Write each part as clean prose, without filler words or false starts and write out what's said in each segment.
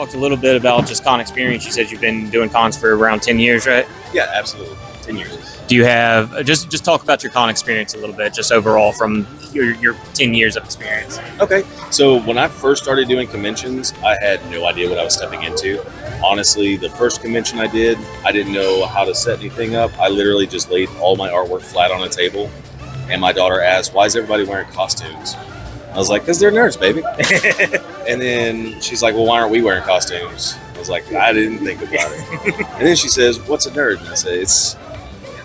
talked a little bit about just con experience. You said you've been doing cons for around 10 years, right? Yeah, absolutely. 10 years. Do you have, just talk about your con experience a little bit, just overall from your 10 years of experience. Okay. So when I first started doing conventions, I had no idea what I was stepping into. Honestly, the first convention I did, I didn't know how to set anything up. I literally just laid all my artwork flat on a table. And my daughter asked, "Why is everybody wearing costumes?" I was like, "Because they're nerds, baby." And then she's like, "Well, why aren't we wearing costumes?" I was like, "I didn't think about it." And then she says, "What's a nerd?" And I say, it's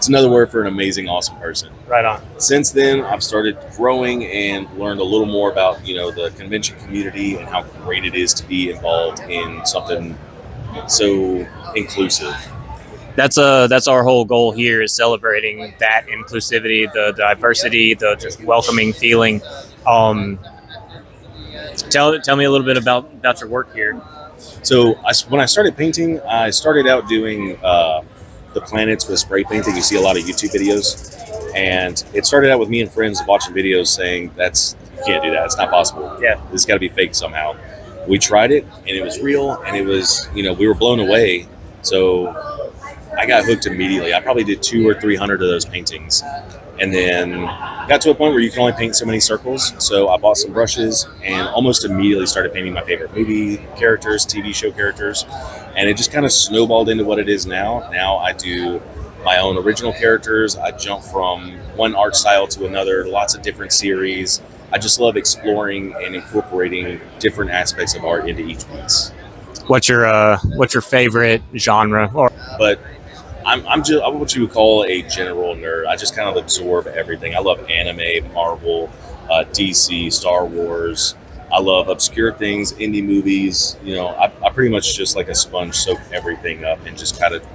another word for an amazing, awesome person. Right on. Since then, I've started growing and learned a little more about, the convention community and how great it is to be involved in something so inclusive. That's our whole goal here, is celebrating that inclusivity, the diversity, the just welcoming feeling. Tell me a little bit about your work here. So when I started painting, I started out doing the planets with spray paint that you see a lot of YouTube videos. And it started out with me and friends watching videos saying, you can't do that. It's not possible. Yeah. It's got to be fake somehow. We tried it and it was real, and it was, we were blown away. So I got hooked immediately. I probably did 200 or 300 of those paintings. And then got to a point where you can only paint so many circles. So I bought some brushes and almost immediately started painting my favorite movie characters, TV show characters. And it just kind of snowballed into what it is now. Now I do my own original characters. I jump from one art style to another, lots of different series. I just love exploring and incorporating different aspects of art into each piece. What's your favorite genre? But I'm what you would call a general nerd. I just kind of absorb everything. I love anime, Marvel, DC, Star Wars. I love obscure things, indie movies. I pretty much just like a sponge soak everything up and just kind of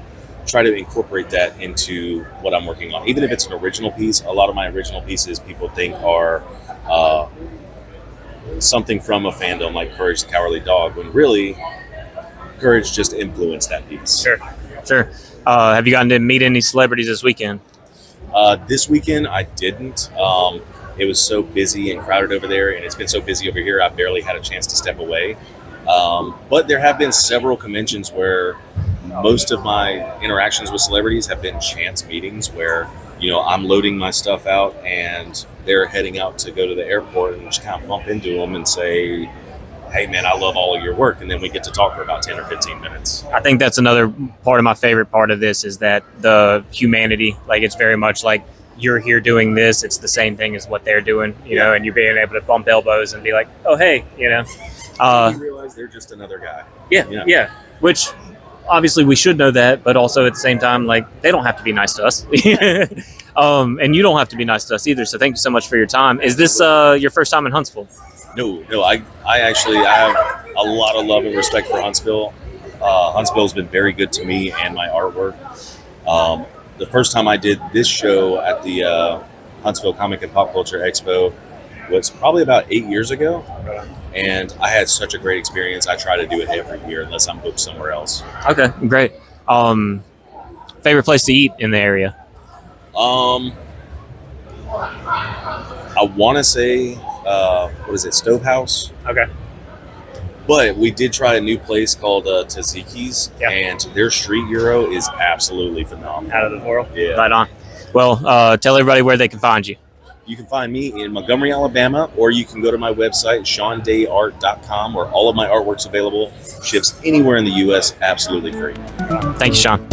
try to incorporate that into what I'm working on. Even if it's an original piece, a lot of my original pieces people think are something from a fandom like Courage the Cowardly Dog, when really Courage just influenced that piece. Sure. Have you gotten to meet any celebrities this weekend? This weekend, I didn't. It was so busy and crowded over there, and it's been so busy over here, I barely had a chance to step away. But there have been several conventions where most of my interactions with celebrities have been chance meetings where, I'm loading my stuff out and they're heading out to go to the airport, and just kind of bump into them and say, "Hey man, I love all of your work." And then we get to talk for about 10 or 15 minutes. I think that's another part of my favorite part of this, is that the humanity, like it's very much like you're here doing this. It's the same thing as what they're doing, and you're being able to bump elbows and be like, "Oh, hey," You realize they're just another guy. Yeah. Which obviously we should know that, but also at the same time, like, they don't have to be nice to us. And you don't have to be nice to us either. So thank you so much for your time. Is this your first time in Huntsville? No, I have a lot of love and respect for Huntsville. Huntsville's been very good to me and my artwork. The first time I did this show at the Huntsville Comic and Pop Culture Expo was probably about 8 years ago. And I had such a great experience. I try to do it every year unless I'm booked somewhere else. Okay, great. Favorite place to eat in the area? I want to say, what is it, Stovehouse? Okay. But we did try a new place called Tzatziki's, and their street gyro is absolutely phenomenal. Out of the world? Yeah. Right on. Well, tell everybody where they can find you. You can find me in Montgomery, Alabama, or you can go to my website, SeanDayArt.com, where all of my artwork's available. Ships anywhere in the U.S. absolutely free. Thank you, Sean.